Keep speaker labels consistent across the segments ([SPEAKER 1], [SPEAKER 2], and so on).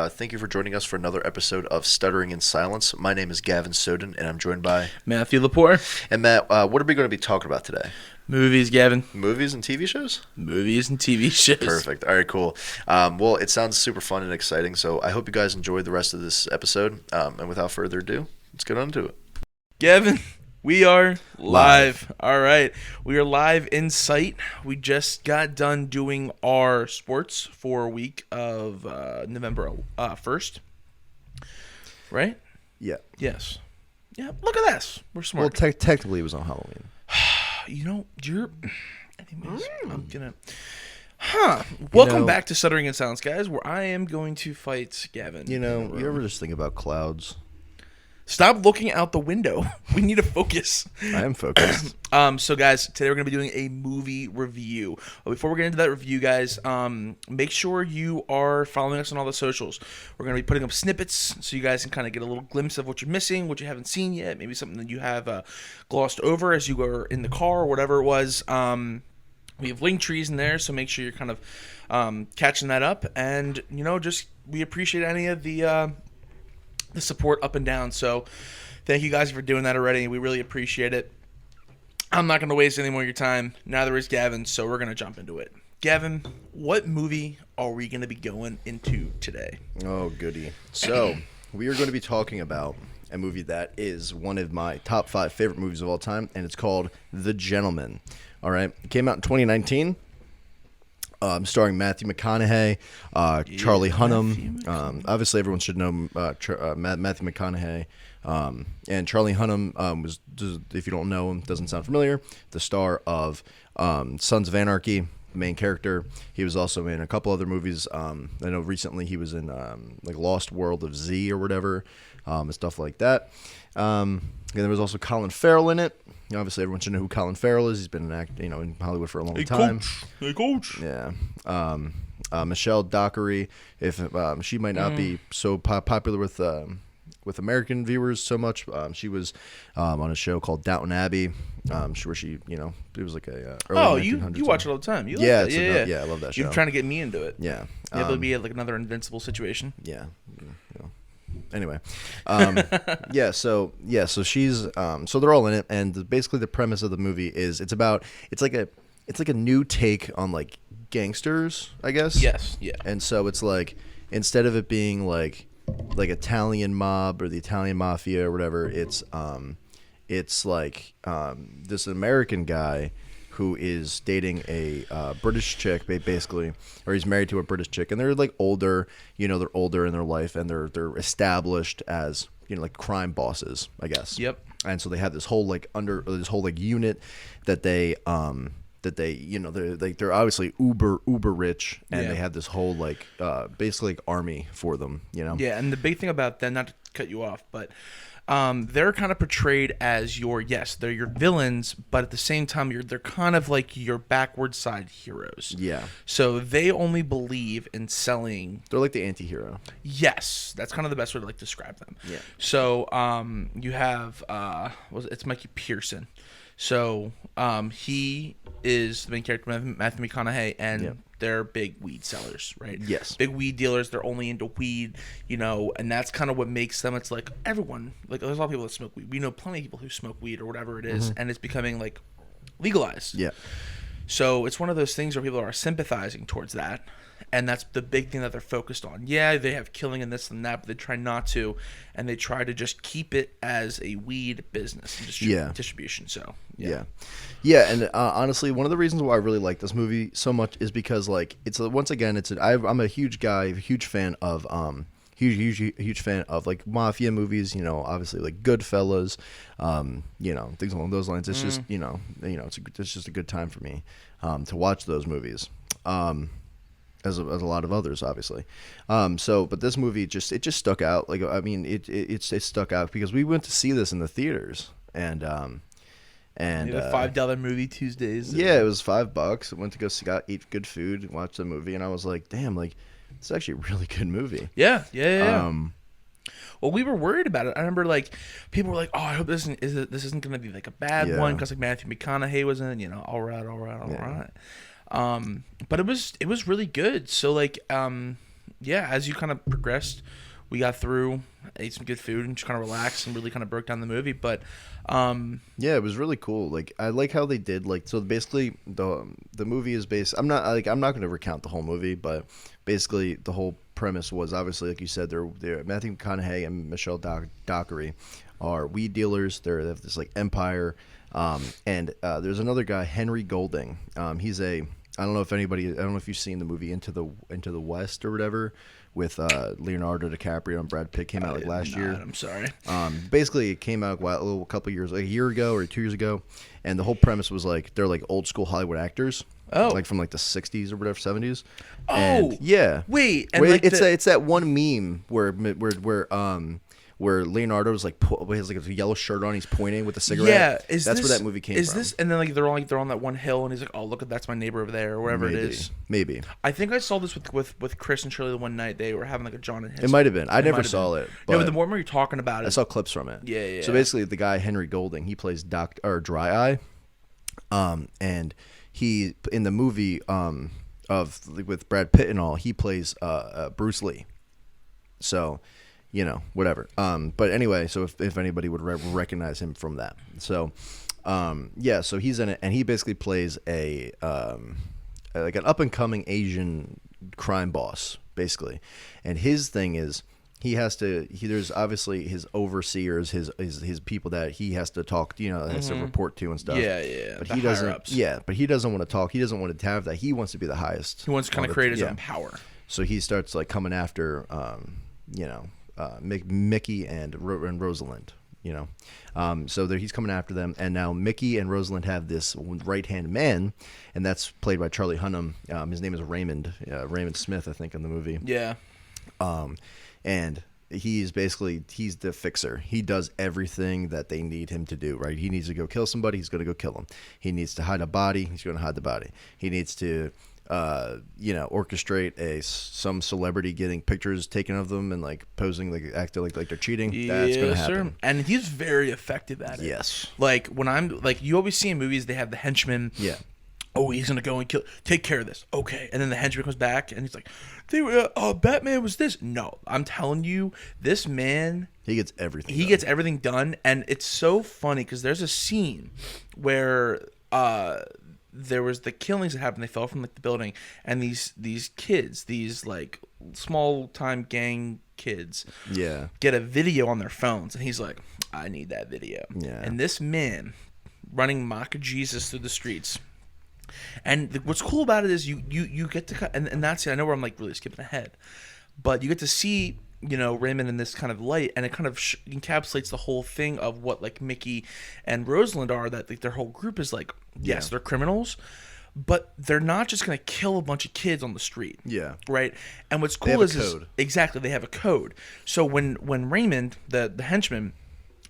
[SPEAKER 1] Thank you for joining us for another episode of Stuttering in Silence. My name is Gavin Soden, and I'm joined by
[SPEAKER 2] Matthew Lepore.
[SPEAKER 1] And Matt. What are we going to be talking about today?
[SPEAKER 2] Movies, Gavin.
[SPEAKER 1] Movies and TV shows?
[SPEAKER 2] Movies and TV shows.
[SPEAKER 1] Perfect. All right, cool. Well, it sounds super fun and exciting, so I hope you guys enjoy the rest of this episode. And without further ado, let's get on to it.
[SPEAKER 2] Gavin, we are live. All right. We are live in sight. We just got done doing our sports for a week of November 1st. Right?
[SPEAKER 3] Yeah.
[SPEAKER 2] Yes. Yeah, look at this. We're smart.
[SPEAKER 3] Well, technically it was on Halloween.
[SPEAKER 2] You know, anyways, I'm gonna... Welcome back to Stuttering in Silence, guys, where I am going to fight Gavin.
[SPEAKER 3] You know, you ever just think about clouds?
[SPEAKER 2] Stop looking out the window. We need to focus.
[SPEAKER 3] I am focused.
[SPEAKER 2] So guys, today we're going to be doing a movie review. But before we get into that review, guys, make sure you are following us on all the socials. We're going to be putting up snippets so you guys can kind of get a little glimpse of what you're missing, what you haven't seen yet, maybe something that you have glossed over as you were in the car or whatever it was. We have link trees in there, so make sure you're kind of catching that up. And, you know, just we appreciate any of the support up and down. So thank you guys for doing that already. We really appreciate it. I'm not going to waste any more of your time. Neither is Gavin, so we're going to jump into it. Gavin, what movie are we going to be going into today?
[SPEAKER 3] Oh, goody. So we are going to be talking about a movie that is one of my top 5 favorite movies of all time, and it's called The Gentleman. All right. It came out in 2019. Starring Matthew McConaughey, Charlie Hunnam. Obviously, everyone should know Matthew McConaughey. And Charlie Hunnam was, if you don't know him, doesn't sound familiar, the star of Sons of Anarchy, the main character. He was also in a couple other movies. I know recently he was in like Lost World of Z or whatever, and stuff like that. And there was also Colin Farrell in it. Obviously, everyone should know who Colin Farrell is. He's been in Hollywood for a long time.
[SPEAKER 2] Hey, coach.
[SPEAKER 3] Yeah. Michelle Dockery, if she might not be so popular with American viewers so much, she was on a show called Downton Abbey, where she, it was like a early 1900s.
[SPEAKER 2] You watch it all the time. You love
[SPEAKER 3] yeah,
[SPEAKER 2] that.
[SPEAKER 3] Yeah, I love that show.
[SPEAKER 2] You're trying to get me into it.
[SPEAKER 3] Yeah.
[SPEAKER 2] Yeah, it'll be like another Invincible situation.
[SPEAKER 3] Yeah. Anyway, so she's so they're all in it, and basically the premise of the movie is it's like a new take on like gangsters, I guess.
[SPEAKER 2] Yes, yeah.
[SPEAKER 3] And so it's like instead of it being like Italian mob or the Italian mafia or whatever, it's like this American guy who is dating a British chick, basically, or he's married to a British chick, and they're like older, they're older in their life, and they're established as like crime bosses, I guess.
[SPEAKER 2] Yep. And
[SPEAKER 3] so they have this whole unit that they they're obviously uber rich, and they have this whole basically like army for them,
[SPEAKER 2] Yeah, and the big thing about that, not to cut you off, but they're kind of portrayed as they're your villains, but at the same time, they're kind of like your backward side heroes. Yeah. So they only believe in selling.
[SPEAKER 3] They're like the anti-hero.
[SPEAKER 2] Yes, that's kind of the best way to describe them. Yeah. So you have it's Mikey Pearson. So he is the main character, Matthew McConaughey, and they're big weed sellers, right?
[SPEAKER 3] Yes.
[SPEAKER 2] Big weed dealers. They're only into weed, and that's kind of what makes them. It's like everyone, there's a lot of people that smoke weed. We know plenty of people who smoke weed or whatever it is, and it's becoming legalized. Yeah. So it's one of those things where people are sympathizing towards that, and that's the big thing that they're focused on. Yeah, they have killing and this and that, but they try not to, and they try to just keep it as a weed business and distribution. So
[SPEAKER 3] yeah, and honestly, one of the reasons why I really like this movie so much is because it's I'm a huge fan of huge fan of mafia movies, obviously like Goodfellas, things along those lines. It's just it's just a good time for me to watch those movies, as a lot of others, obviously. But this movie it just stuck out. It stuck out because we went to see this in the theaters, and
[SPEAKER 2] the $5 movie Tuesdays.
[SPEAKER 3] Yeah, it was $5. I went to go eat good food, and watch the movie, and I was like, damn, it's actually a really good movie.
[SPEAKER 2] Yeah. Well, we were worried about it. I remember people were like, "Oh, I hope this isn't going to be a bad one," because Matthew McConaughey was in it. All right. But it was really good. So yeah, as you kind of progressed, we got through, ate some good food, and just kind of relaxed and really kind of broke down the movie. But
[SPEAKER 3] Yeah, it was really cool. Like I like how they did so basically the movie is based. I'm not going to recount the whole movie, but basically the whole premise was obviously like you said they're Matthew McConaughey and Michelle Dockery are weed dealers. They have this like empire, and there's another guy, Henry Golding. He's a I don't know if you've seen the movie Into the West or whatever with Leonardo DiCaprio and Brad Pitt came out like last year.
[SPEAKER 2] I'm sorry.
[SPEAKER 3] Basically, it came out a couple years, like a year ago or 2 years ago, and the whole premise was like they're like old school Hollywood actors, like from like the '60s or whatever, '70s.
[SPEAKER 2] Oh,
[SPEAKER 3] and, yeah.
[SPEAKER 2] Wait, and
[SPEAKER 3] Where
[SPEAKER 2] like
[SPEAKER 3] it's that one meme where Leonardo's like he has like a yellow shirt on, he's pointing with a cigarette.
[SPEAKER 2] Yeah,
[SPEAKER 3] that's where that movie came from.
[SPEAKER 2] And then like they're on that one hill, and he's like, "Oh, look, that's my neighbor over there," or wherever it is.
[SPEAKER 3] Maybe.
[SPEAKER 2] I think I saw this with Chris and Shirley the one night. They were having like a John and his.
[SPEAKER 3] It might have been. I never saw it.
[SPEAKER 2] No, but the more you're talking about it,
[SPEAKER 3] I saw clips from it.
[SPEAKER 2] Yeah.
[SPEAKER 3] So basically, the guy Henry Golding, he plays Dry Eye, and he in the movie with Brad Pitt and all, he plays Bruce Lee. So, whatever. But anyway, so if anybody would recognize him from that, so so he's in it, and he basically plays a like an up and coming Asian crime boss, basically, and his thing is. There's obviously his overseers, his people that he has to talk, has to report to and stuff.
[SPEAKER 2] Yeah.
[SPEAKER 3] But
[SPEAKER 2] the
[SPEAKER 3] he doesn't.
[SPEAKER 2] higher-ups.
[SPEAKER 3] Yeah, but he doesn't want to talk. He doesn't want to have that. He wants to be the highest.
[SPEAKER 2] He wants to kind of create his own power.
[SPEAKER 3] So he starts like coming after, Mickey and Rosalind. So he's coming after them, and now Mickey and Rosalind have this right-hand man, and that's played by Charlie Hunnam. His name is Raymond Smith, I think, in the movie.
[SPEAKER 2] Yeah.
[SPEAKER 3] And he's the fixer. He does everything that they need him to do, right? He needs to go kill somebody, he's going to go kill them. He needs to hide a body, he's going to hide the body. He needs to, orchestrate some celebrity getting pictures taken of them and like posing, like acting like they're cheating. That's going to happen.
[SPEAKER 2] Sir. And he's very effective at it.
[SPEAKER 3] Yes.
[SPEAKER 2] Like when I'm like, you always see in movies, they have the henchman.
[SPEAKER 3] Yeah.
[SPEAKER 2] Oh, he's gonna go and take care of this. Okay, and then the henchman comes back and he's like, Batman was this. No, I'm telling you, this man,
[SPEAKER 3] he gets everything.
[SPEAKER 2] He gets everything done, and it's so funny because there's a scene where there was the killings that happened. They fell from like the building, and these kids, these like small time gang kids, get a video on their phones, and he's like, I need that video.
[SPEAKER 3] Yeah.
[SPEAKER 2] And this man running mock Jesus through the streets. And what's cool about it is you get to, and that's it. I know where I'm like really skipping ahead, but you get to see Raymond in this kind of light, and it kind of encapsulates the whole thing of what like Mickey and Rosalind are. That like their whole group is like, yes, they're criminals, but they're not just gonna kill a bunch of kids on the street.
[SPEAKER 3] Yeah.
[SPEAKER 2] Right. And what's cool
[SPEAKER 3] they have
[SPEAKER 2] is
[SPEAKER 3] a code.
[SPEAKER 2] Exactly, they have a code. So when Raymond, the henchman,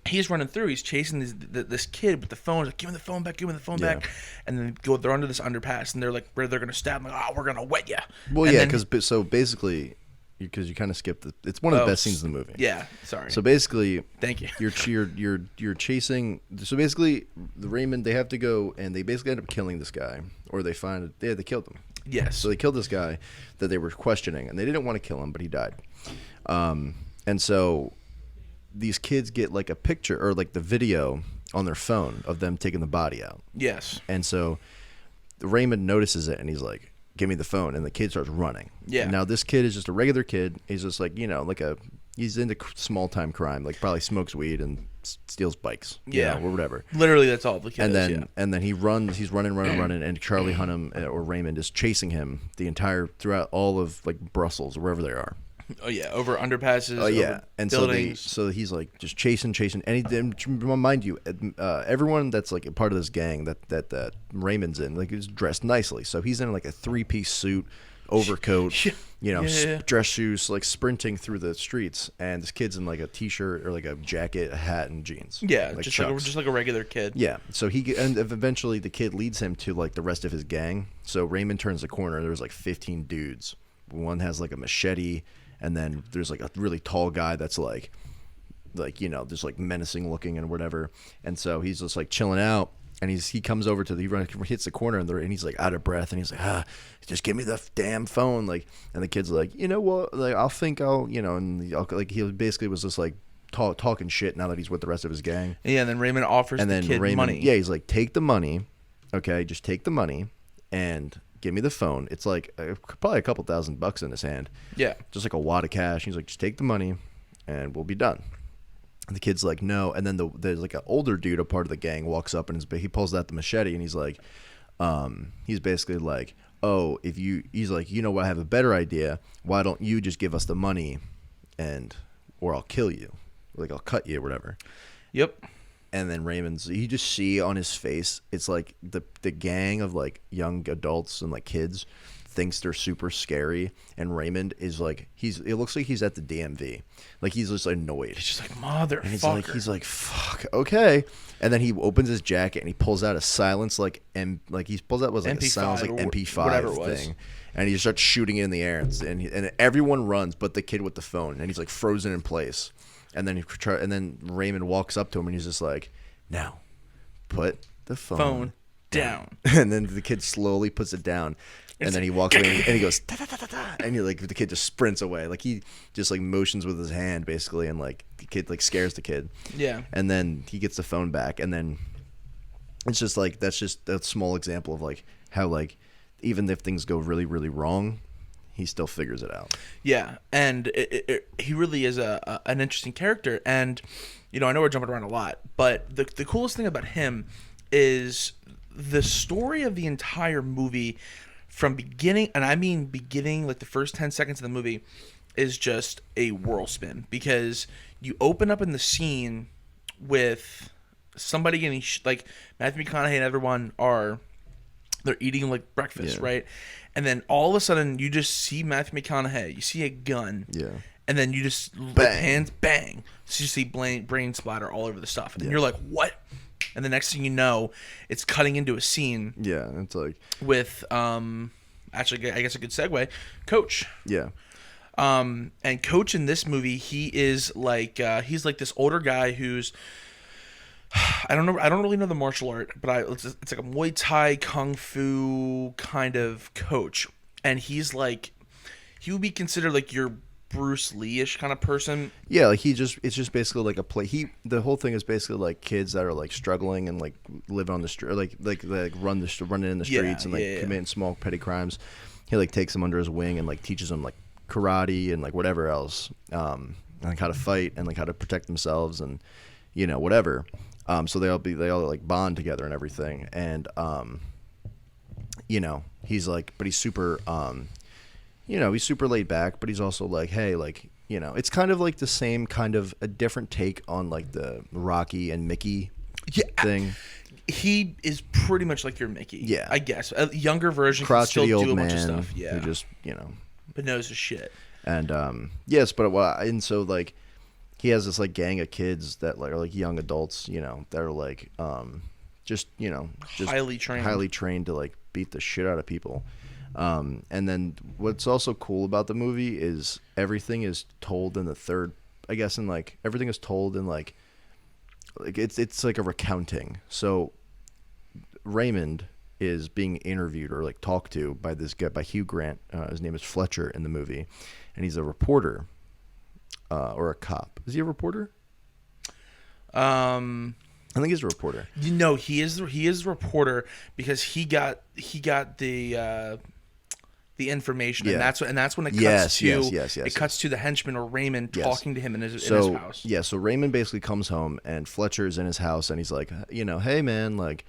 [SPEAKER 2] he's running through. He's chasing this kid with the phone. He's like, give me the phone back. Give me the phone back. And then they're under this underpass, and they're like, where they're gonna stab him. Like, we're gonna wet you.
[SPEAKER 3] Well,
[SPEAKER 2] and
[SPEAKER 3] yeah, because basically, because you kind of skipped it's one of the best scenes in the movie.
[SPEAKER 2] Yeah, sorry.
[SPEAKER 3] So basically,
[SPEAKER 2] thank you.
[SPEAKER 3] You're chasing. So basically, the Raymond, they have to go, and they basically end up killing this guy, or they find they killed him.
[SPEAKER 2] Yes.
[SPEAKER 3] So they killed this guy that they were questioning, and they didn't want to kill him, but he died. And so these kids get like a picture or like the video on their phone of them taking the body out.
[SPEAKER 2] Yes.
[SPEAKER 3] And so Raymond notices it, and he's like, give me the phone, and the kid starts running.
[SPEAKER 2] Yeah.
[SPEAKER 3] And now this kid is just a regular kid. He's just like, he's into small time crime, like probably smokes weed and steals bikes, or whatever.
[SPEAKER 2] Literally, that's all the kid is.
[SPEAKER 3] And then he runs. He's running, and Charlie Hunnam or Raymond is chasing him throughout all of like Brussels or wherever they are.
[SPEAKER 2] Oh yeah, over underpasses.
[SPEAKER 3] Oh yeah,
[SPEAKER 2] over
[SPEAKER 3] and
[SPEAKER 2] buildings.
[SPEAKER 3] so he's like just chasing, and mind you, everyone that's like a part of this gang that Raymond's in, like, is dressed nicely. So he's in like a 3-piece suit, overcoat, dress shoes, like sprinting through the streets, and this kid's in like a t-shirt or like a jacket, a hat, and jeans.
[SPEAKER 2] Yeah,
[SPEAKER 3] like
[SPEAKER 2] just like a regular kid.
[SPEAKER 3] Yeah, so and eventually the kid leads him to like the rest of his gang. So Raymond turns the corner. There's like 15 dudes. One has like a machete. And then there's like a really tall guy that's like just like menacing looking and whatever. And so he's just like chilling out. And he comes over to he hits the corner and he's like out of breath and he's like, just give me the damn phone. Like, and the kid's like, you know what? Like, and he basically was just like talking shit now that he's with the rest of his gang.
[SPEAKER 2] Yeah, and then Raymond offers the kid money.
[SPEAKER 3] Yeah, he's like, take the money. Okay, just take the money and give me the phone. It's like probably a couple $1,000 in his hand.
[SPEAKER 2] Yeah.
[SPEAKER 3] Just like a wad of cash. He's like, just take the money and we'll be done. And the kid's like, no. And then there's like an older dude, a part of the gang, walks up and he pulls out the machete and he's like, he's basically like, oh, he's like, you know what, I have a better idea. Why don't you just give us the money or I'll kill you. Like, I'll cut you or whatever.
[SPEAKER 2] Yep.
[SPEAKER 3] And then you just see on his face, it's like the gang of like young adults and like kids thinks they're super scary, and Raymond is like it looks like he's at the DMV, like he's just annoyed.
[SPEAKER 2] He's just like, motherfucker.
[SPEAKER 3] And he's like fuck, okay. And then he opens his jacket and he pulls out a silence he pulls out a silence like MP5 thing, and he starts shooting it in the air, and everyone runs but the kid with the phone, and he's like frozen in place. And then Raymond walks up to him and he's just like, now put the phone
[SPEAKER 2] down.
[SPEAKER 3] And then the kid slowly puts it down. And then he walks away and he goes, da, da, da, da, da. And the kid just sprints away. Like he just like motions with his hand basically, and like the kid like scares the kid.
[SPEAKER 2] Yeah.
[SPEAKER 3] And then he gets the phone back, and then it's just like that's just a small example of like how like even if things go really, really wrong, he still figures it out.
[SPEAKER 2] Yeah, and he really is an interesting character. And, you know, I know we're jumping around a lot, but the coolest thing about him is the story of the entire movie from beginning, and I mean beginning, like the first 10 seconds of the movie, is just a whirlspin. Because you open up in the scene with somebody getting, like Matthew McConaughey and everyone they're eating like breakfast,
[SPEAKER 3] Yeah.
[SPEAKER 2] right? And then all of a sudden, you just see Matthew McConaughey. You see a gun.
[SPEAKER 3] Yeah.
[SPEAKER 2] And then you just
[SPEAKER 3] Bang.
[SPEAKER 2] hands bang. So you see brain splatter all over the stuff. And you're like, what? And the next thing you know, it's cutting into a scene.
[SPEAKER 3] Yeah, it's like
[SPEAKER 2] With actually, I guess a good segue, Coach.
[SPEAKER 3] yeah.
[SPEAKER 2] And Coach in this movie, he is like he's like this older guy who's I don't really know the martial art, but it's like a Muay Thai Kung Fu kind of coach, and he would be considered like your Bruce Lee-ish kind of person.
[SPEAKER 3] Yeah, like it's just basically like a play. The whole thing is basically like kids that are like struggling and like living on the street, like running in the streets and like committing small petty crimes. He like takes them under his wing and like teaches them like karate and like whatever else, and like how to fight and like how to protect themselves and whatever. So they all like bond together and everything, and he's like, but he's super he's super laid back, but he's also like, hey, like, it's kind of like the same kind of a different take on like the Rocky and Mickey thing.
[SPEAKER 2] He is pretty much like your Mickey.
[SPEAKER 3] Yeah.
[SPEAKER 2] I guess. A younger version can
[SPEAKER 3] Crotchety
[SPEAKER 2] still
[SPEAKER 3] old
[SPEAKER 2] do a bunch
[SPEAKER 3] man
[SPEAKER 2] of stuff. Yeah.
[SPEAKER 3] who just,
[SPEAKER 2] but knows his shit.
[SPEAKER 3] And yes, but and so like he has this like gang of kids that are like young adults, that are like just
[SPEAKER 2] highly
[SPEAKER 3] trained to like beat the shit out of people. And then what's also cool about the movie is everything is told in the third, I guess, in like everything is told in like it's like a recounting. So Raymond is being interviewed or like talked to by this guy, by Hugh Grant. His name is Fletcher in the movie, and he's a reporter or a cop. Is he a reporter? I think he's a reporter.
[SPEAKER 2] He is a reporter because he got the information, and that's when it cuts it cuts to the henchman or Raymond talking to him in his house.
[SPEAKER 3] Yeah, so Raymond basically comes home and Fletcher's in his house and he's like, hey man, like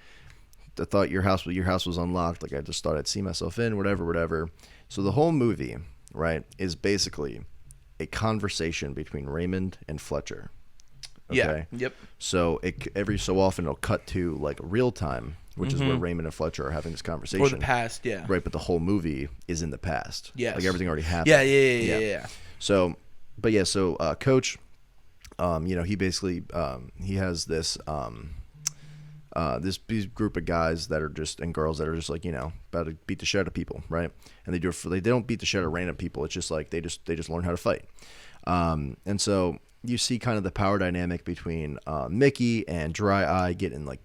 [SPEAKER 3] I thought your house was unlocked, like I just thought I'd see myself in, whatever. So the whole movie, right, is basically a conversation between Raymond and Fletcher. Okay?
[SPEAKER 2] Yeah. Yep.
[SPEAKER 3] So every so often it'll cut to like real time, which is where Raymond and Fletcher are having this conversation.
[SPEAKER 2] Or the past, yeah.
[SPEAKER 3] Right, but the whole movie is in the past.
[SPEAKER 2] Yes.
[SPEAKER 3] Like everything already happened.
[SPEAKER 2] Yeah.
[SPEAKER 3] So Coach, he basically he has this these group of guys that are just and girls that are just like about to beat the shit out of people, right? And they don't beat the shit out of random people. It's just like they just learn how to fight. And so you see kind of the power dynamic between Mickey and Dry Eye getting like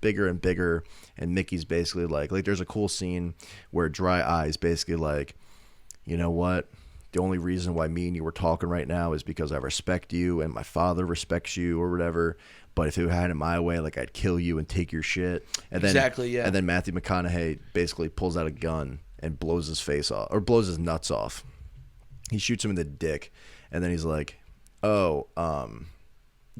[SPEAKER 3] bigger and bigger, and Mickey's basically like there's a cool scene where Dry Eye's basically like, you know what? The only reason why me and you were talking right now is because I respect you and my father respects you or whatever. But if it had it my way, like I'd kill you and take your shit. And then,
[SPEAKER 2] Exactly, yeah.
[SPEAKER 3] And then Matthew McConaughey basically pulls out a gun and blows his face off, or blows his nuts off. He shoots him in the dick, and then he's like, "Oh,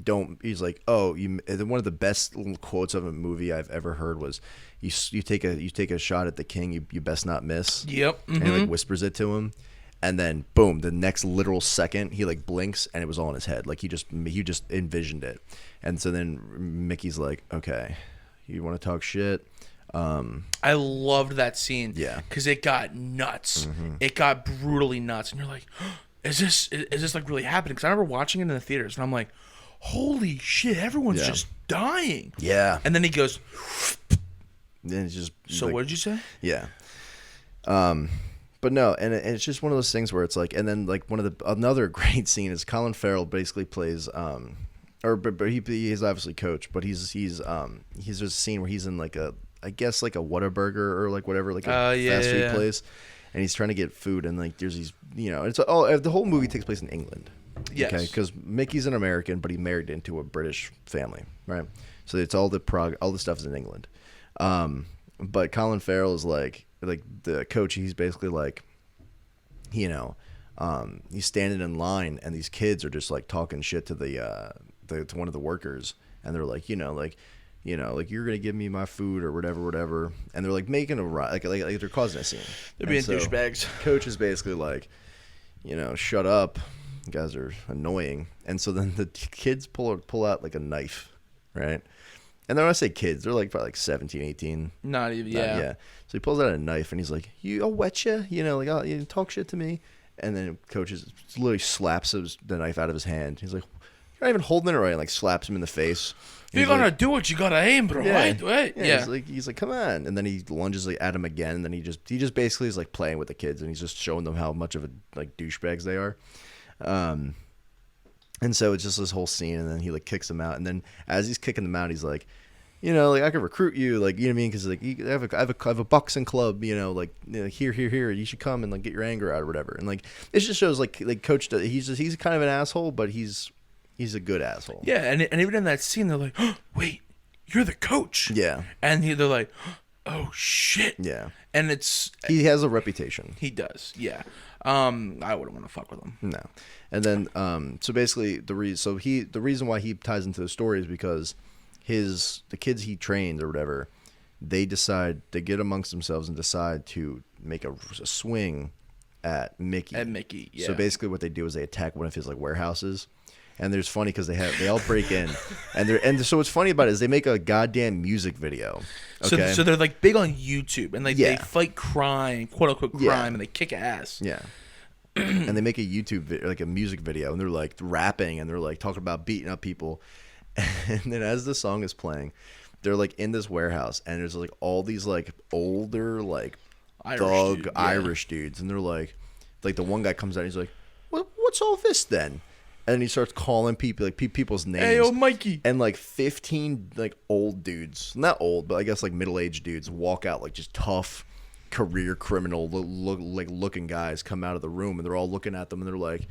[SPEAKER 3] don't." He's like, "Oh, you." And one of the best little quotes of a movie I've ever heard was, "You take a shot at the king, you best not miss."
[SPEAKER 2] Yep.
[SPEAKER 3] And he like whispers it to him. And then boom, the next literal second he like blinks and it was all in his head. Like he just envisioned it. And so then Mickey's like, "Okay, you want to talk shit?"
[SPEAKER 2] I loved that scene.
[SPEAKER 3] Yeah.
[SPEAKER 2] Because it got nuts. It got brutally nuts. And you're like, is this like really happening? Because I remember watching it in the theaters and I'm like, holy shit, everyone's
[SPEAKER 3] Yeah.
[SPEAKER 2] just dying.
[SPEAKER 3] Yeah.
[SPEAKER 2] And then he goes,
[SPEAKER 3] And it's just
[SPEAKER 2] so
[SPEAKER 3] like,
[SPEAKER 2] what did you say?
[SPEAKER 3] Yeah. But no, and it's just one of those things where it's like, and then like another great scene is Colin Farrell basically plays, but he is obviously coach, but he's there's a scene where he's in like I guess like a Whataburger or like whatever, like a fast food place, and he's trying to get food, and like there's these, it's the whole movie takes place in England.
[SPEAKER 2] Yes.
[SPEAKER 3] Okay, because Mickey's an American, but he married into a British family, right? So it's all the stuff is in England. But Colin Farrell is like the coach. He's basically like, he's standing in line, and these kids are just like talking shit to to one of the workers, and they're like, like you're gonna give me my food or whatever, and they're like making a like they're causing a scene.
[SPEAKER 2] They're being douchebags.
[SPEAKER 3] Coach is basically like, shut up, you guys are annoying. And so then the kids pull out like a knife, right? And then when I say kids, they're like probably like 17, 18.
[SPEAKER 2] Not even, yeah.
[SPEAKER 3] Yeah. So he pulls out a knife and he's like, I'll wet you, like, oh, you talk shit to me. And then coach literally slaps the knife out of his hand. He's like, you're not even holding it right, and like slaps him in the face.
[SPEAKER 2] If you're gonna do it, you gotta aim, bro.
[SPEAKER 3] Yeah.
[SPEAKER 2] Wait. Yeah.
[SPEAKER 3] He's like, come on. And then he lunges like at him again, and then he just basically is like playing with the kids, and he's just showing them how much of a like douchebags they are. And so it's just this whole scene, and then he like kicks them out, and then as he's kicking them out, he's like, like I could recruit you, like, you know what I mean? Because like I have a boxing club, like, here, you should come and like get your anger out or whatever. And like it just shows like coach, he's kind of an asshole, but he's a good asshole.
[SPEAKER 2] Yeah, and even in that scene, they're like, oh, wait, you're the coach.
[SPEAKER 3] Yeah.
[SPEAKER 2] And they're like, oh shit.
[SPEAKER 3] Yeah.
[SPEAKER 2] And
[SPEAKER 3] he has a reputation.
[SPEAKER 2] He does. Yeah. I wouldn't want to fuck with him.
[SPEAKER 3] No. And then so basically the reason why he ties into the story is because the kids he trained or whatever, they get amongst themselves and decide to make a swing at Mickey.
[SPEAKER 2] Yeah.
[SPEAKER 3] So basically what they do is they attack one of his like warehouses. And there's funny because they all break in, and so what's funny about it is they make a goddamn music video. Okay?
[SPEAKER 2] So they're like big on YouTube, and like they fight crime, quote unquote crime, and they kick ass.
[SPEAKER 3] Yeah. And they make a like a music video, and they're like rapping, and they're like talking about beating up people. And then as the song is playing, they're like in this warehouse, and there's like all these like older like Irish dudes, and they're like the one guy comes out, and he's like, "What's all this then?" And he starts calling people like people's names.
[SPEAKER 2] Hey, yo, Mikey.
[SPEAKER 3] And like 15 like old dudes, not old, but I guess like middle-aged dudes walk out like just tough career criminal looking guys come out of the room, and they're all looking at them, and they're like,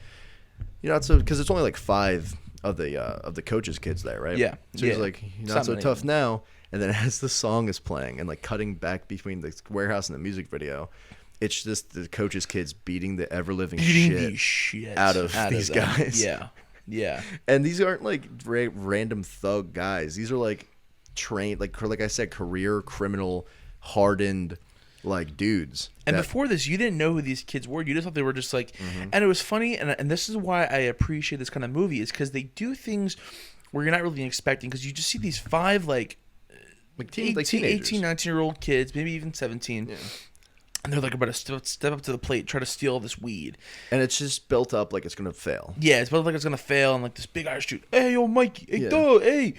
[SPEAKER 3] it's because it's only like 5 of the coach's kids there, right?
[SPEAKER 2] Yeah.
[SPEAKER 3] So he's like, not so tough now. And then as the song is playing and like cutting back between the warehouse and the music video, it's just the coach's kids beating the ever-living shit out of these guys.
[SPEAKER 2] Yeah.
[SPEAKER 3] And these aren't like random thug guys. These are like trained, like I said, career criminal, hardened like dudes.
[SPEAKER 2] And before this, you didn't know who these kids were. You just thought they were just like, and it was funny. And this is why I appreciate this kind of movie, is because they do things where you're not really expecting, because you just see these 5 like 18, 19-year-old kids, maybe even 17. Yeah. And they're like about to step up to the plate, try to steal this weed.
[SPEAKER 3] And it's just built up like it's going to fail.
[SPEAKER 2] Yeah, it's built like it's going to fail. And like this big Irish dude, hey, yo, Mikey, hey, dog, hey,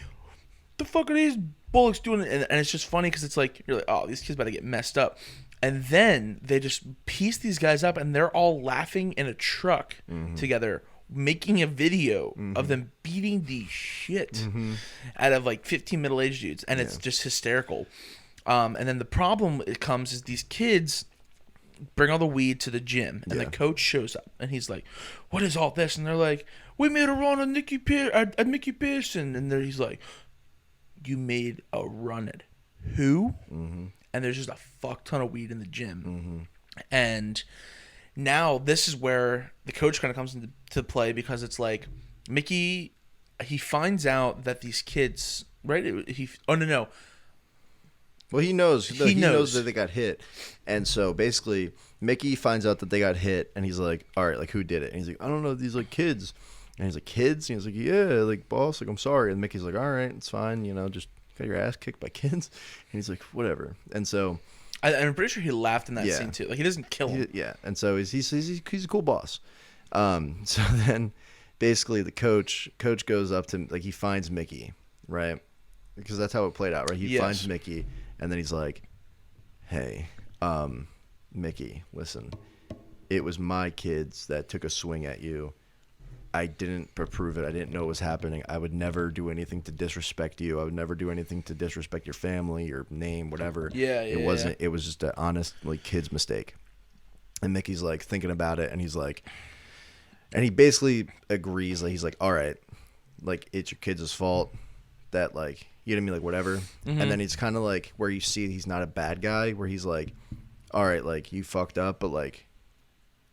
[SPEAKER 2] the fuck are these bullocks doing? And it's just funny because it's like, you're like, oh, these kids about to get messed up. And then they just piece these guys up, and they're all laughing in a truck together making a video of them beating the shit out of like 15 middle-aged dudes, and it's just hysterical. And then the problem it comes is these kids bring all the weed to the gym, and the coach shows up, and he's like, "What is all this?" And they're like, "We made a run on Mickey Pearson," and he's like, "You made a run at who?" And there's just a fuck ton of weed in the gym, and now this is where the coach kind of comes into play, because it's like Mickey, he finds out that these kids, right? No.
[SPEAKER 3] Well, he knows.
[SPEAKER 2] He
[SPEAKER 3] knows
[SPEAKER 2] knows
[SPEAKER 3] that they got hit, and so basically, Mickey finds out that they got hit, and he's like, "All right, like who did it?" And he's like, "I don't know. These like kids." And he's like, "Kids?" And he's like, "Yeah, like boss. Like I'm sorry." And Mickey's like, "All right, it's fine. You know, just got your ass kicked by kids." And he's like, "Whatever." And so,
[SPEAKER 2] I'm pretty sure he laughed in that scene too. Like he doesn't kill him.
[SPEAKER 3] And so he's a cool boss. So then, basically, the coach goes up to, like, he finds Mickey, right? Because that's how it played out, right? He finds Mickey. And then he's like, "Hey, Mickey, listen, it was my kids that took a swing at you. I didn't approve it. I didn't know what was happening. I would never do anything to disrespect you. I would never do anything to disrespect your family, your name, whatever. It wasn't. It was just an honest, like, kid's mistake." And Mickey's like thinking about it, and he's like, and he basically agrees. Like he's like, "All right, like it's your kids' fault. That like." You know what I mean? Like, whatever. And then he's kind of like, where you see he's not a bad guy, where he's like, "All right, like, you fucked up, but, like,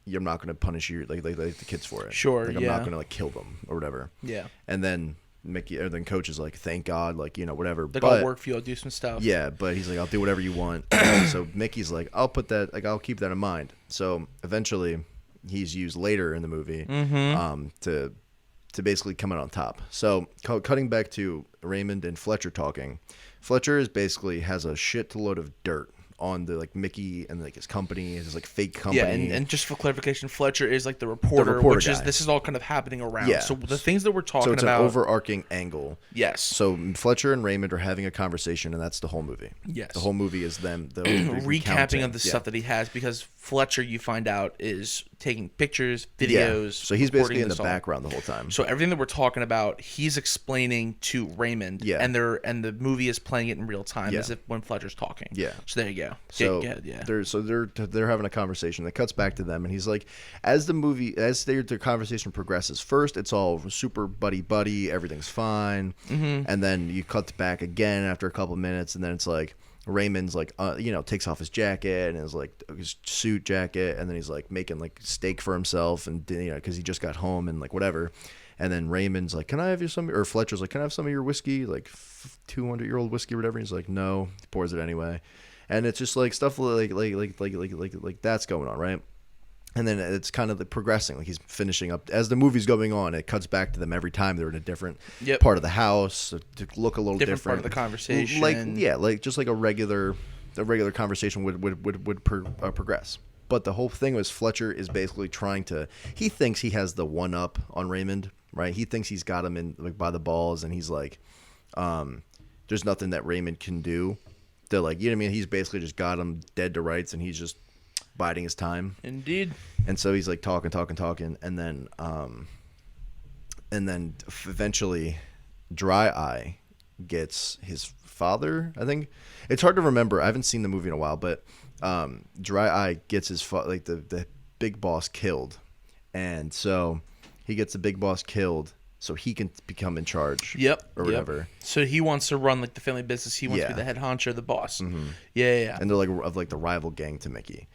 [SPEAKER 3] you're not going to punish you, like the kids for it.
[SPEAKER 2] Sure,
[SPEAKER 3] like, I'm not going to, like, kill them or whatever."
[SPEAKER 2] Yeah.
[SPEAKER 3] And then then Coach is like, "Thank God, like, you know, whatever."
[SPEAKER 2] Like, I'll work for you, I'll do some stuff.
[SPEAKER 3] Yeah, but he's like, "I'll do whatever you want." So Mickey's like, "I'll put that, like, I'll keep that in mind." So eventually he's used later in the movie to basically come out on top. So cutting back to Raymond and Fletcher talking, Fletcher is basically has a shitload of dirt on the like Mickey and like his company, his like fake company.
[SPEAKER 2] Yeah, and just for clarification, Fletcher is like the reporter which is this is all kind of happening around.
[SPEAKER 3] Yeah.
[SPEAKER 2] So the things that we're talking
[SPEAKER 3] it's
[SPEAKER 2] about,
[SPEAKER 3] an overarching angle.
[SPEAKER 2] Yes.
[SPEAKER 3] So Fletcher and Raymond are having a conversation, and that's the whole movie.
[SPEAKER 2] Yes.
[SPEAKER 3] The whole movie is them
[SPEAKER 2] recapping of the stuff that he has, because Fletcher, you find out, is taking pictures, videos.
[SPEAKER 3] Yeah. So he's basically in the background the whole time.
[SPEAKER 2] So everything that we're talking about, he's explaining to Raymond.
[SPEAKER 3] Yeah.
[SPEAKER 2] And the movie is playing it in real time, as if when Fletcher's talking.
[SPEAKER 3] Yeah.
[SPEAKER 2] So there you go.
[SPEAKER 3] So they're having a conversation. It cuts back to them, and he's like, as the conversation progresses, first it's all super buddy, everything's fine, and then you cut back again after a couple minutes, and then it's like Raymond's like, takes off his jacket and his suit jacket, and then he's like making like steak for himself, and because he just got home and like whatever. And then Raymond's like, "Can I have some?" Or Fletcher's like, "Can I have some of your whiskey, like 200-year-old whiskey or whatever?" And he's like, "No." He pours it anyway. And it's just like stuff like that's going on, right? And then it's kind of progressing. Like he's finishing up as the movie's going on. It cuts back to them every time they're in a different part of the house to look a little different.
[SPEAKER 2] Part of the conversation,
[SPEAKER 3] just like a regular conversation would progress. But the whole thing was Fletcher is basically he thinks he has the one up on Raymond, right? He thinks he's got him in like by the balls, and he's like, there's nothing that Raymond can do. They're like, you know what I mean? He's basically just got him dead to rights, and he's just biding his time.
[SPEAKER 2] Indeed.
[SPEAKER 3] And so he's like talking, and then eventually Dry Eye gets his father. I think it's hard to remember. I haven't seen the movie in a while, but Dry Eye gets his the big boss killed, and so he gets the big boss killed, so he can become in charge. Or whatever.
[SPEAKER 2] So he wants to run like the family business. He wants to be the head honcho, the boss. Yeah.
[SPEAKER 3] And they're like of like the rival gang to Mickey.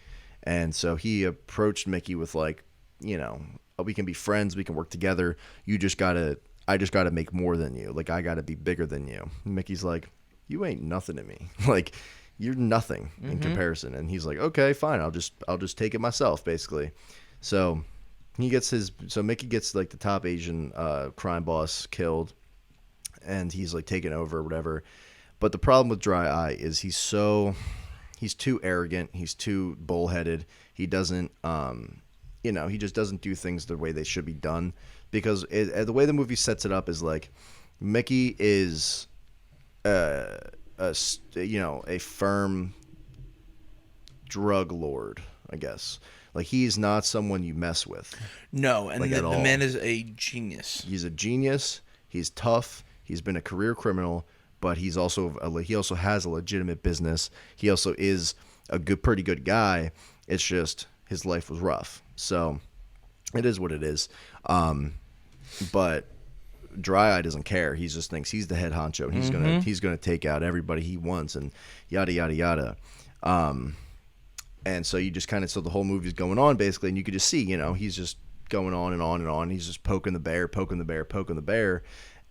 [SPEAKER 3] And so he approached Mickey with like, we can be friends, we can work together. I just gotta make more than you. Like I gotta be bigger than you. And Mickey's like, "You ain't nothing to me. Like you're nothing in comparison." And he's like, "Okay, fine. I'll just take it myself," basically. So Mickey gets like the top Asian crime boss killed, and he's like taken over or whatever. But the problem with Dry Eye is he's too arrogant, he's too bullheaded. He doesn't he just doesn't do things the way they should be done, because the way the movie sets it up is like Mickey is a firm drug lord, I guess. Like, he's not someone you mess with.
[SPEAKER 2] No, and
[SPEAKER 3] Like,
[SPEAKER 2] the
[SPEAKER 3] at all.
[SPEAKER 2] man is a genius.
[SPEAKER 3] He's a genius. He's tough. He's been a career criminal, but he also has a legitimate business. He also is a pretty good guy. It's just his life was rough. So it is what it is. But Dry Eye doesn't care. He just thinks he's the head honcho, and he's gonna take out everybody he wants, and yada yada yada. And so you just kind of the whole movie's going on basically, and you could just see, he's just going on and on and on. He's just poking the bear,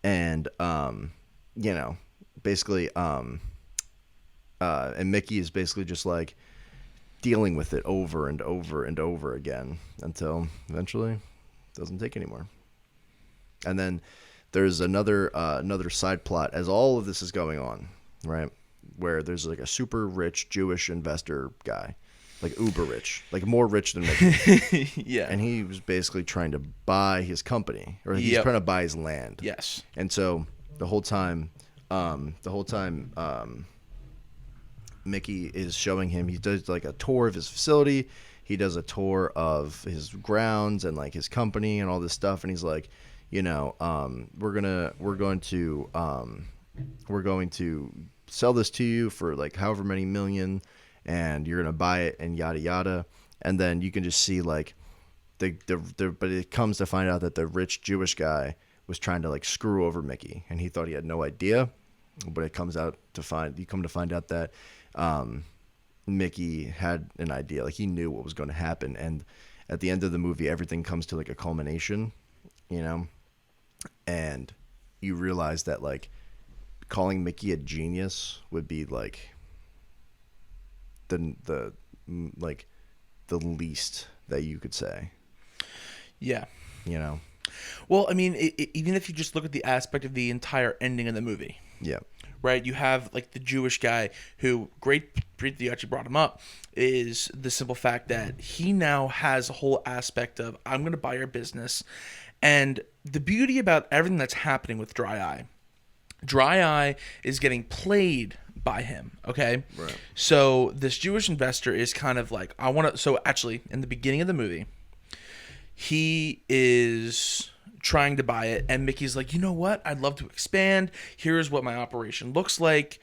[SPEAKER 3] and basically, and Mickey is basically just like dealing with it over and over and over again until eventually it doesn't take anymore. And then there's another side plot as all of this is going on, right? Where there's like a super rich Jewish investor guy, like uber rich, like more rich than Mickey.
[SPEAKER 2] Yeah.
[SPEAKER 3] And he was basically trying to buy his company, or he's trying to buy his land.
[SPEAKER 2] Yes.
[SPEAKER 3] And so the whole time, Mickey is showing him, he does like a tour of his facility. He does a tour of his grounds and like his company and all this stuff. And he's like, we're going to sell this to you for like however many million, and you're going to buy it and yada yada. And then you can just see like but it comes to find out that the rich Jewish guy was trying to like screw over Mickey, and he thought he had no idea. But you come to find out that Mickey had an idea, like he knew what was going to happen. And at the end of the movie, everything comes to like a culmination, and you realize that like calling Mickey a genius would be like the least that you could say.
[SPEAKER 2] Yeah.
[SPEAKER 3] Well,
[SPEAKER 2] I mean, even if you just look at the aspect of the entire ending of the movie.
[SPEAKER 3] Yeah.
[SPEAKER 2] Right? You have like the Jewish guy who, great that you actually brought him up, is the simple fact that he now has a whole aspect of, I'm going to buy your business. And the beauty about everything that's happening with Dry Eye is getting played by him, okay?
[SPEAKER 3] Right.
[SPEAKER 2] So this Jewish investor is kind of like, so actually, in the beginning of the movie, he is trying to buy it, and Mickey's like, you know what? I'd love to expand. Here's what my operation looks like.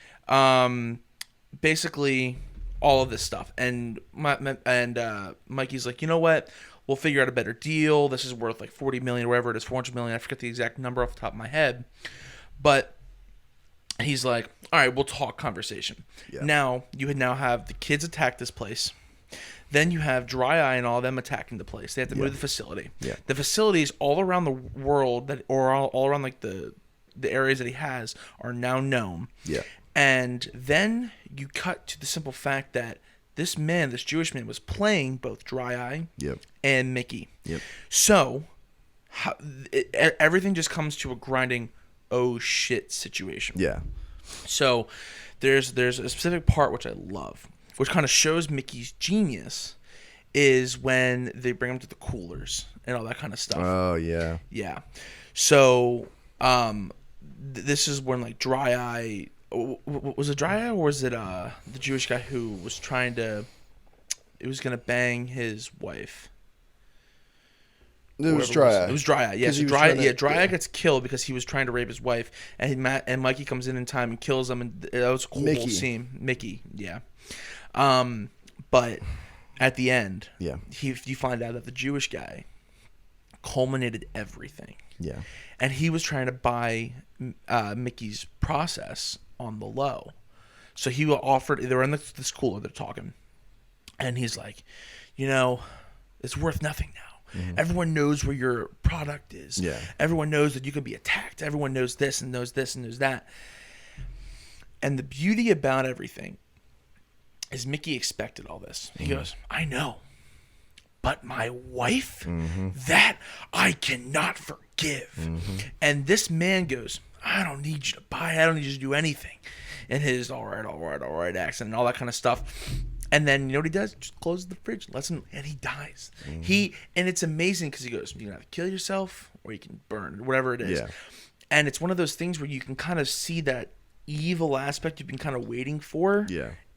[SPEAKER 2] Basically, all of this stuff. And Mikey's like, you know what? We'll figure out a better deal. This is worth like $40 million, whatever it is, $400 million. I forget the exact number off the top of my head. But he's like, all right, we'll talk conversation.
[SPEAKER 3] Yeah.
[SPEAKER 2] Now, you have the kids attack this place. Then you have Dry Eye and all of them attacking the place. They have to move the facility.
[SPEAKER 3] Yeah.
[SPEAKER 2] The facilities all around the world, all around like the areas that he has, are now known.
[SPEAKER 3] Yeah.
[SPEAKER 2] And then you cut to the simple fact that this Jewish man, was playing both Dry Eye and Mickey.
[SPEAKER 3] Yep.
[SPEAKER 2] So everything just comes to a grinding, oh shit situation.
[SPEAKER 3] Yeah.
[SPEAKER 2] So there's a specific part which I love, which kind of shows Mickey's genius, is when they bring him to the coolers and all that kind of stuff.
[SPEAKER 3] Oh, yeah.
[SPEAKER 2] Yeah. So this is when like Dry Eye, was it Dry Eye or was it the Jewish guy who was going to bang his wife?
[SPEAKER 3] It was Dry Eye.
[SPEAKER 2] It was Dry Eye. Yeah, so Dry Eye gets killed because he was trying to rape his wife, and Mikey comes in time and kills him, and that was a cool scene. Mickey, yeah. But at the end, you find out that the Jewish guy culminated everything.
[SPEAKER 3] Yeah.
[SPEAKER 2] And he was trying to buy Mickey's process on the low. So he offered, they're in this cooler, they're talking, and he's like, it's worth nothing now. Mm-hmm. Everyone knows where your product is.
[SPEAKER 3] Yeah.
[SPEAKER 2] Everyone knows that you can be attacked. Everyone knows this and knows this and knows that. And the beauty about everything is Mickey expected all this. He goes, I know, but my wife, that I cannot forgive. Mm-hmm. And this man goes, I don't need you to buy it. I don't need you to do anything. In his all right accent and all that kind of stuff. And then, you know what he does? Just closes the fridge, lets him, and he dies. Mm-hmm. And it's amazing because he goes, you can either kill yourself or you can burn, whatever it is. Yeah. And it's one of those things where you can kind of see that evil aspect you've been kind of waiting for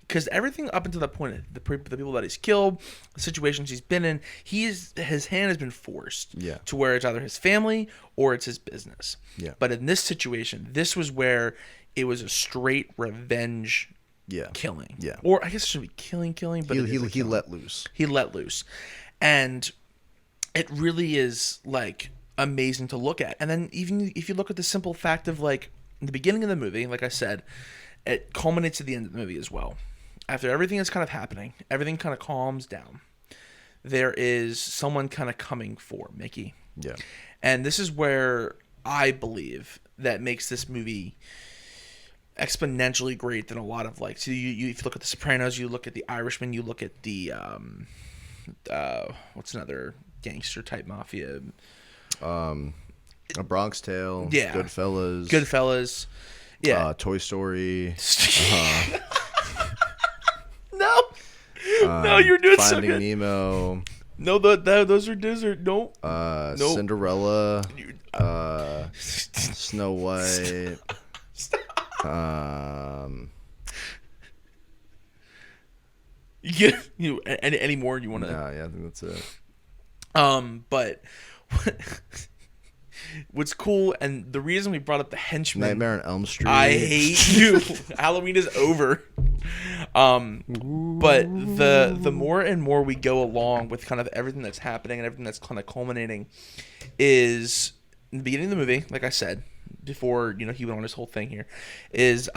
[SPEAKER 2] because everything up until that point, the people that he's killed, the situations he's been in, his hand has been forced to where it's either his family or it's his business.
[SPEAKER 3] Yeah.
[SPEAKER 2] But in this situation, this was where it was a straight revenge killing.
[SPEAKER 3] Yeah.
[SPEAKER 2] Or I guess it should be killing, but
[SPEAKER 3] he let loose.
[SPEAKER 2] He let loose. And it really is like amazing to look at. And then even if you look at the simple fact of like in the beginning of the movie, like I said, it culminates at the end of the movie as well. After everything is kind of happening, everything kind of calms down. There is someone kind of coming for Mickey.
[SPEAKER 3] Yeah.
[SPEAKER 2] And this is where I believe that makes this movie exponentially great than a lot of like, so you if you look at The Sopranos, you look at The Irishman, you look at the what's another gangster type mafia,
[SPEAKER 3] A Bronx Tale.
[SPEAKER 2] Yeah. Goodfellas. Yeah.
[SPEAKER 3] Toy Story.
[SPEAKER 2] No. No, you're doing so
[SPEAKER 3] Finding
[SPEAKER 2] good.
[SPEAKER 3] Nemo.
[SPEAKER 2] No, those are no. Nope.
[SPEAKER 3] Cinderella. Snow White.
[SPEAKER 2] Any more you want to?
[SPEAKER 3] No, yeah, I think that's it.
[SPEAKER 2] But what's cool, and the reason we brought up the henchman,
[SPEAKER 3] Nightmare on Elm Street.
[SPEAKER 2] I hate you. Halloween is over. But the more and more we go along with kind of everything that's happening and everything that's kind of culminating is in the beginning of the movie, like I said before, he went on his whole thing here, is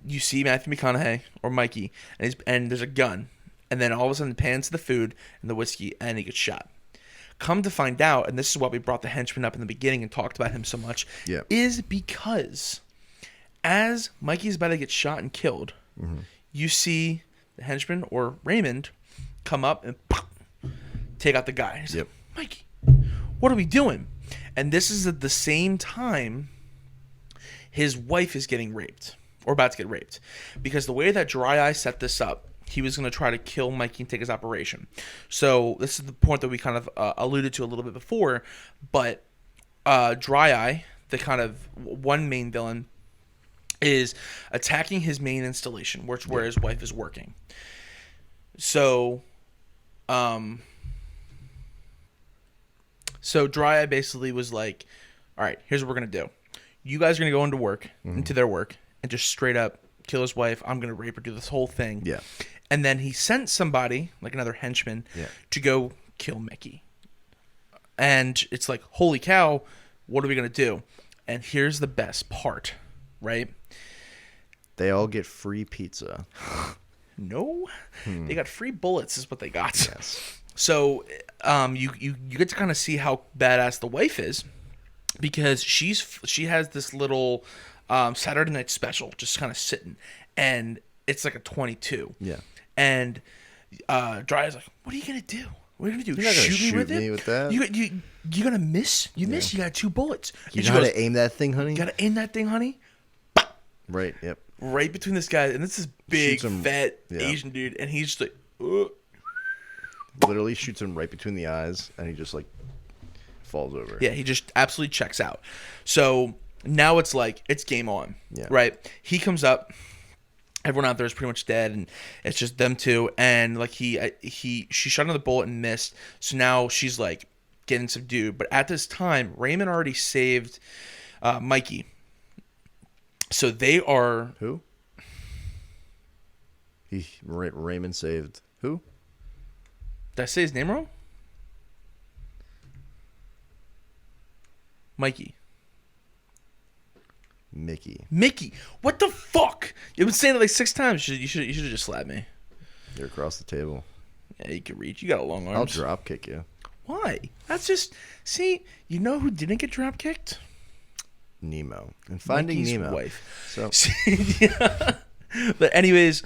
[SPEAKER 2] you see Matthew McConaughey or Mikey, and there's a gun, and then all of a sudden it pans to the food and the whiskey, and he gets shot. Come to find out, and this is why we brought the henchman up in the beginning and talked about him so much, is because as Mikey's about to get shot and killed, you see the henchman or Raymond come up and take out the guy. He's like, Mikey, what are we doing? And this is at the same time his wife is getting raped, or about to get raped. Because the way that Dry Eye set this up, he was going to try to kill Mikey and take his operation. So this is the point that we kind of alluded to a little bit before. But Dry Eye, the kind of one main villain, is attacking his main installation, where his wife is working. So, Dry Eye basically was like, all right, here's what we're going to do. You guys are going to go into work, into their work, and just straight up kill his wife. I'm going to rape her, do this whole thing.
[SPEAKER 3] Yeah.
[SPEAKER 2] And then he sent somebody, like another henchman, to go kill Mickey. And it's like, holy cow, what are we going to do? And here's the best part, right?
[SPEAKER 3] They all get free pizza.
[SPEAKER 2] No. They got free bullets is what they got.
[SPEAKER 3] Yes.
[SPEAKER 2] So you get to kind of see how badass the wife is, because she has this little Saturday Night Special just kind of sitting, and it's like a 22.
[SPEAKER 3] Yeah.
[SPEAKER 2] And Dry is like, what are you gonna do? What are you gonna do?
[SPEAKER 3] You're not gonna
[SPEAKER 2] Shoot me with
[SPEAKER 3] me
[SPEAKER 2] it?
[SPEAKER 3] with that.
[SPEAKER 2] You gonna miss? You miss? You got 2 bullets.
[SPEAKER 3] You
[SPEAKER 2] And
[SPEAKER 3] know
[SPEAKER 2] she
[SPEAKER 3] how
[SPEAKER 2] goes,
[SPEAKER 3] to aim that thing, honey?
[SPEAKER 2] You gotta aim that thing, honey.
[SPEAKER 3] Right. Yep.
[SPEAKER 2] Right between this guy, and this is big,
[SPEAKER 3] Shoots him-
[SPEAKER 2] fat
[SPEAKER 3] yeah.
[SPEAKER 2] Asian dude, and he's just like, ugh.
[SPEAKER 3] Literally shoots him right between the eyes, and he just like falls over.
[SPEAKER 2] Yeah, he just absolutely checks out. So now it's like, it's game on.
[SPEAKER 3] Yeah.
[SPEAKER 2] Right? He comes up. Everyone out there is pretty much dead, and it's just them two. And like she shot another bullet and missed. So now she's like getting subdued. But at this time, Raymond already saved Mikey. So they are.
[SPEAKER 3] Who? Raymond saved who?
[SPEAKER 2] Did I say his name wrong? Mikey.
[SPEAKER 3] Mickey.
[SPEAKER 2] What the fuck? You've been saying it like 6 times. You should have just slapped me.
[SPEAKER 3] You're across the table.
[SPEAKER 2] Yeah, you can reach. You got a long arms.
[SPEAKER 3] I'll drop kick you.
[SPEAKER 2] Why? That's just, see, you know who didn't get drop kicked?
[SPEAKER 3] Nemo. And Finding
[SPEAKER 2] Mickey's
[SPEAKER 3] Nemo.
[SPEAKER 2] wife.
[SPEAKER 3] So
[SPEAKER 2] Yeah. But anyways,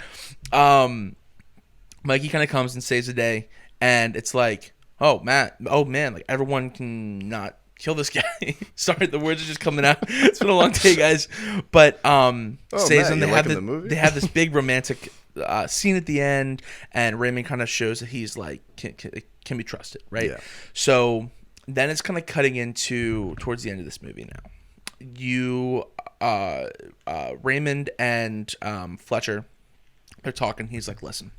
[SPEAKER 2] Mikey kind of comes and saves the day, and it's like, oh man, like everyone can not kill this guy. Sorry, the words are just coming out. It's been a long day, guys. But saves them. They have this big romantic scene at the end, and Raymond kind of shows that he's like can be trusted, right?
[SPEAKER 3] Yeah.
[SPEAKER 2] So then it's kind of cutting into towards the end of this movie now. Raymond and Fletcher They're talking. He's like, listen,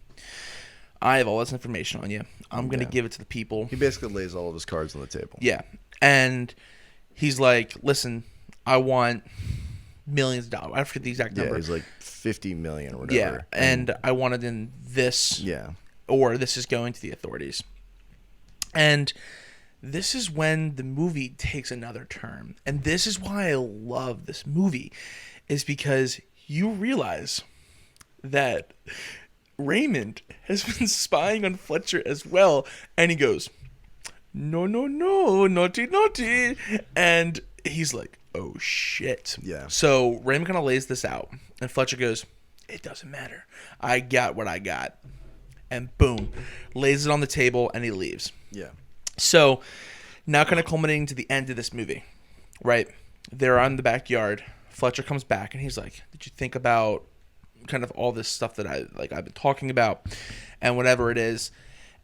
[SPEAKER 2] I have all this information on you. I'm going to give it to the people.
[SPEAKER 3] He basically lays all of his cards on the table.
[SPEAKER 2] Yeah. And he's like, listen, I want millions of dollars. I forget the exact number.
[SPEAKER 3] Yeah, he's like 50 million or whatever.
[SPEAKER 2] Yeah. And I want it in this.
[SPEAKER 3] Yeah.
[SPEAKER 2] Or this is going to the authorities. And this is when the movie takes another turn. And this is why I love this movie, is because you realize that Raymond has been spying on Fletcher as well. And he goes, no, no, no, naughty, naughty. And he's like, oh, shit.
[SPEAKER 3] Yeah.
[SPEAKER 2] So Raymond kind of lays this out. And Fletcher goes, it doesn't matter. I got what I got. And boom, lays it on the table and he leaves.
[SPEAKER 3] Yeah.
[SPEAKER 2] So now kind of culminating to the end of this movie, right? They're on the backyard. Fletcher comes back and he's like, did you think about kind of all this stuff that I've been talking about and whatever it is?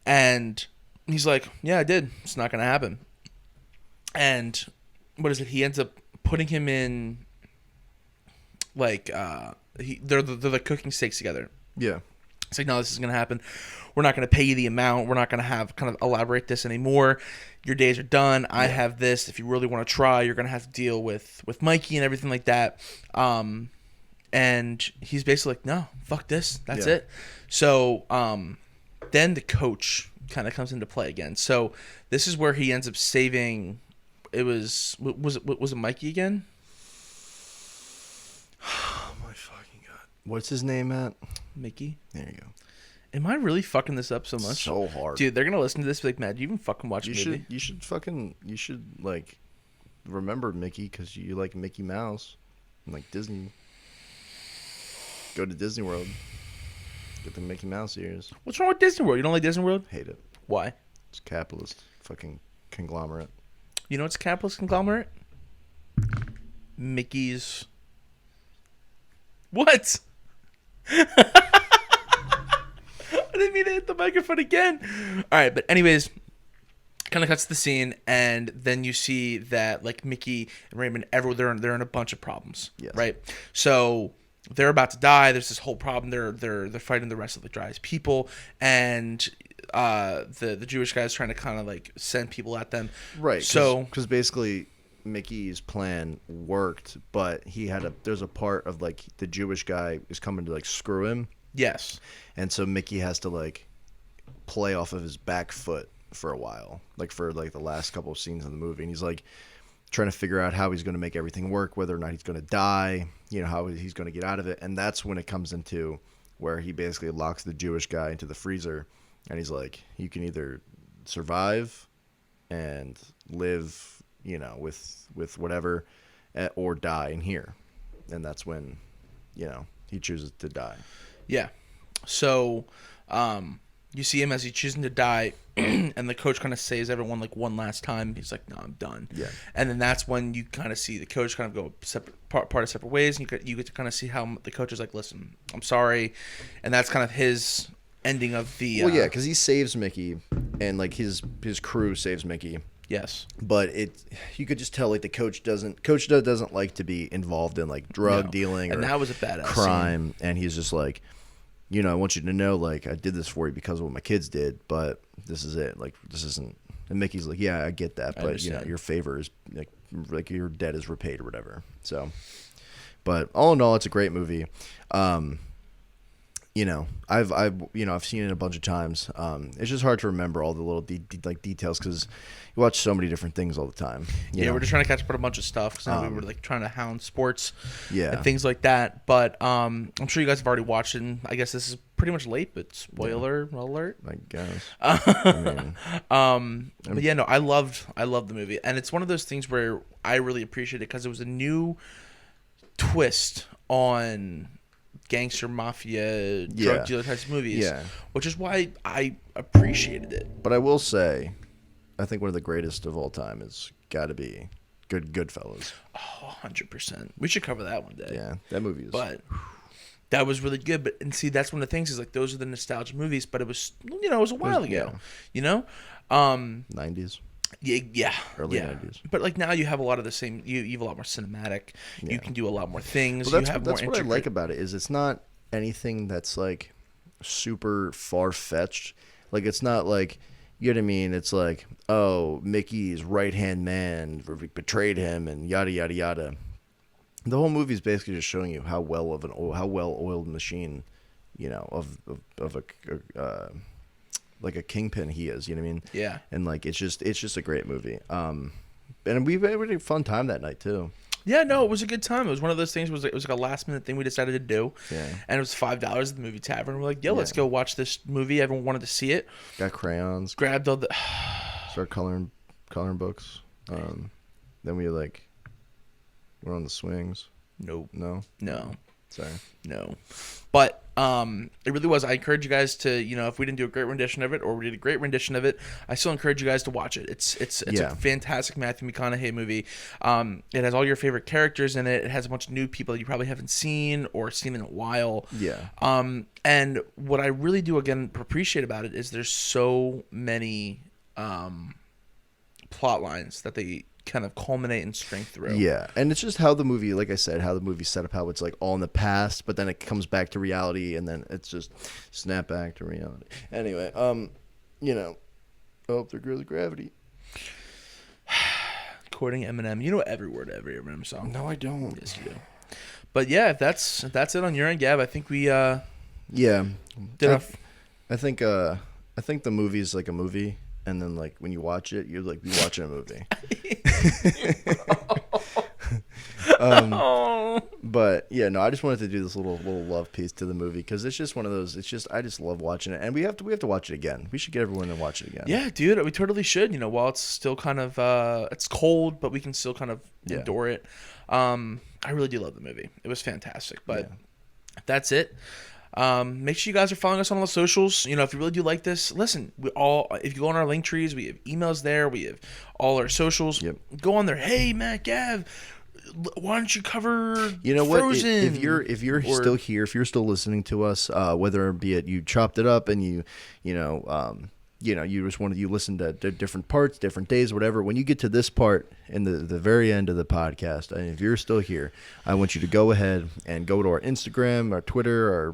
[SPEAKER 2] And he's like, yeah, I did. It's not going to happen. And what is it? He ends up putting him in like, they're cooking steaks together.
[SPEAKER 3] Yeah.
[SPEAKER 2] It's like, no, this isn't going to happen. We're not going to pay you the amount. We're not going to have kind of elaborate this anymore. Your days are done. I have this. If you really want to try, you're going to have to deal with Mikey and everything like that. And he's basically like, no, fuck this. That's it. So then the coach kind of comes into play again. So this is where he ends up saving. It was it Mikey again?
[SPEAKER 3] Oh my fucking god. What's his name, Matt?
[SPEAKER 2] Mickey.
[SPEAKER 3] There you go.
[SPEAKER 2] Am I really fucking this up so much?
[SPEAKER 3] So hard.
[SPEAKER 2] Dude, they're going to listen to this and be like, Matt, do you even fucking watch a movie?
[SPEAKER 3] You should like remember Mickey because you like Mickey Mouse and like Disney. Go to Disney World. Get the Mickey Mouse ears.
[SPEAKER 2] What's wrong with Disney World? You don't like Disney World?
[SPEAKER 3] Hate it.
[SPEAKER 2] Why?
[SPEAKER 3] It's capitalist fucking conglomerate.
[SPEAKER 2] You know what's a capitalist conglomerate? Mickey's. What? I didn't mean to hit the microphone again. All right, but anyways, kind of cuts the scene, and then you see that like Mickey and Raymond, they're in a bunch of problems,
[SPEAKER 3] Yes.
[SPEAKER 2] right? So they're about to die. There's this whole problem. They're fighting the rest of the Dry's people, and the Jewish guy is trying to kind of like send people at them.
[SPEAKER 3] Right.
[SPEAKER 2] So
[SPEAKER 3] because basically Mickey's plan worked, but there's a part of like the Jewish guy is coming to like screw him.
[SPEAKER 2] yes.
[SPEAKER 3] And so Mickey has to like play off of his back foot for a while, like for like the last couple of scenes in the movie. And he's like trying to figure out how he's going to make everything work, whether or not he's going to die, you know, how he's going to get out of it. And that's when it comes into where he basically locks the Jewish guy into the freezer. And he's like, you can either survive and live, you know, with whatever, or die in here. And that's when, you know, he chooses to die.
[SPEAKER 2] Yeah. So, you see him as he's choosing to die, and the coach kind of saves everyone like one last time. He's like, "No, I'm done."
[SPEAKER 3] Yeah.
[SPEAKER 2] And then that's when you kind of see the coach kind of go part of separate ways, and you get to kind of see how the coach is like, "Listen, I'm sorry," and that's kind of his ending of the.
[SPEAKER 3] Well, yeah, because he saves Mickey, and like his crew saves Mickey.
[SPEAKER 2] Yes.
[SPEAKER 3] But you could just tell like the coach doesn't like to be involved in like drug dealing
[SPEAKER 2] and
[SPEAKER 3] or
[SPEAKER 2] that was a badass
[SPEAKER 3] crime, and he's just like, you know, I want you to know like I did this for you because of what my kids did, but this is it. Like this isn't. And Mickey's like, yeah, I get that, but you know, your favor is like your debt is repaid or whatever. So, but all in all, it's a great movie. You know, I've seen it a bunch of times. It's just hard to remember all the little details because you watch so many different things all the time. You know?
[SPEAKER 2] We're just trying to catch up on a bunch of stuff because we were like trying to hound sports, and things like that. But I'm sure you guys have already watched it. And I guess this is pretty much late, but spoiler alert.
[SPEAKER 3] I guess.
[SPEAKER 2] But yeah, no, I loved the movie, and it's one of those things where I really appreciate it because it was a new twist on gangster mafia drug dealer types of movies, which is why I appreciated it.
[SPEAKER 3] But I will say, I think one of the greatest of all time is got to be Goodfellas.
[SPEAKER 2] Oh, 100%. We should cover that one day.
[SPEAKER 3] Yeah, that movie is.
[SPEAKER 2] But that was really good. But and see, that's one of the things is like those are the nostalgia movies. But it was it was a while ago. You know,
[SPEAKER 3] 90s.
[SPEAKER 2] Yeah,
[SPEAKER 3] early 90s.
[SPEAKER 2] But like now you have a lot of the same. You have a lot more cinematic. You can do a lot more things.
[SPEAKER 3] Well,
[SPEAKER 2] you have
[SPEAKER 3] that's
[SPEAKER 2] more
[SPEAKER 3] what I like about it is it's not anything that's like super far fetched. Like it's not like, you know what I mean? It's like, oh, Mickey's right hand man betrayed him and yada yada yada. The whole movie is basically just showing you how well oiled machine, you know, of like a kingpin he is. You know what I mean?
[SPEAKER 2] Yeah.
[SPEAKER 3] And like it's just a great movie. And we had a really fun time that night too.
[SPEAKER 2] Yeah, no, it was a good time. It was one of those things. It was like a last minute thing we decided to do.
[SPEAKER 3] Yeah.
[SPEAKER 2] And it was $5 at the movie tavern. We're like, yo, let's
[SPEAKER 3] Yeah.
[SPEAKER 2] go watch this movie. Everyone wanted to see it.
[SPEAKER 3] Got crayons.
[SPEAKER 2] Grabbed all the.
[SPEAKER 3] Start coloring books. Then we like we're on the swings.
[SPEAKER 2] Nope.
[SPEAKER 3] No.
[SPEAKER 2] No.
[SPEAKER 3] Sorry.
[SPEAKER 2] No. But it really was. I encourage you guys to, you know, if we didn't do a great rendition of it or we did a great rendition of it, I still encourage you guys to watch it. It's
[SPEAKER 3] Yeah.
[SPEAKER 2] a fantastic Matthew McConaughey movie. It has all your favorite characters in it. It has a bunch of new people that you probably haven't seen or seen in a while.
[SPEAKER 3] Yeah.
[SPEAKER 2] And what I really do again appreciate about it is there's so many plot lines that they kind of culminate and string through.
[SPEAKER 3] Yeah, and it's just how the movie, like I said, how the movie's set up, how it's like all in the past, but then it comes back to reality, and then it's just snap back to reality. Anyway, you know, oh, there goes gravity.
[SPEAKER 2] Quoting Eminem, you know every word of every Eminem song.
[SPEAKER 3] No, I don't.
[SPEAKER 2] Yes, you do. But yeah, if that's it on your end, Gav, I think we
[SPEAKER 3] Yeah,
[SPEAKER 2] did enough.
[SPEAKER 3] I think the movie is like a movie, and then like when you watch it, you're like watching a movie. But yeah, no, I just wanted to do this little love piece to the movie because it's just one of those. It's just I just love watching it, and we have to watch it again. We should get everyone to watch it again.
[SPEAKER 2] Yeah, dude, we totally should. You know, while it's still kind of it's cold, but we can still kind of endure it. I really do love the movie. It was fantastic. But that's it. Make sure you guys are following us on all the socials. You know, if you really do like this, listen, if you go on our link trees, we have emails there. We have all our socials.
[SPEAKER 3] Yep.
[SPEAKER 2] Go on there. Hey, Matt, Gav, why don't you cover
[SPEAKER 3] You know what?
[SPEAKER 2] Frozen?
[SPEAKER 3] If you're still here, if you're still listening to us, whether it be it you chopped it up and you just wanted you listen to different parts, different days, whatever. When you get to this part in the very end of the podcast, and if you're still here, I want you to go ahead and go to our Instagram, our Twitter, or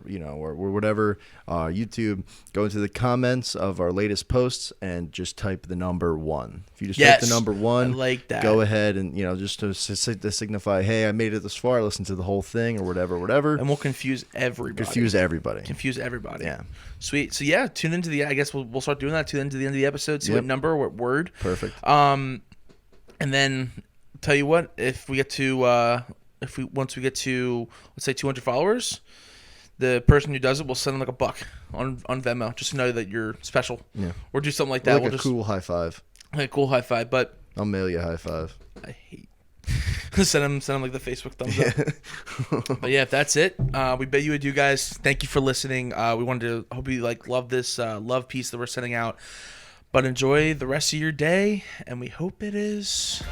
[SPEAKER 3] whatever, YouTube. Go into the comments of our latest posts and just type the number 1. If you just type the number 1,
[SPEAKER 2] I like that.
[SPEAKER 3] Go ahead and just to signify, hey, I made it this far. Listen to the whole thing or whatever.
[SPEAKER 2] And we'll confuse everybody.
[SPEAKER 3] Confuse everybody.
[SPEAKER 2] Yeah. Sweet. So yeah, tune into I guess we'll start doing that. Tune into the end of the episode. See what number, what word.
[SPEAKER 3] Perfect.
[SPEAKER 2] And then tell you what, if we get to once we get to let's say 200 followers, the person who does it will send them like $1 on Venmo, just to know that you're special.
[SPEAKER 3] Yeah.
[SPEAKER 2] Or do something like that.
[SPEAKER 3] Like cool high five.
[SPEAKER 2] Like a cool high five, but
[SPEAKER 3] I'll mail you a high five.
[SPEAKER 2] I hate. send them like the Facebook thumbs up. But yeah, if that's it, we bet you adieu, guys. Thank you for listening. We wanted to hope you love this love piece that we're sending out. But enjoy the rest of your day, and we hope it is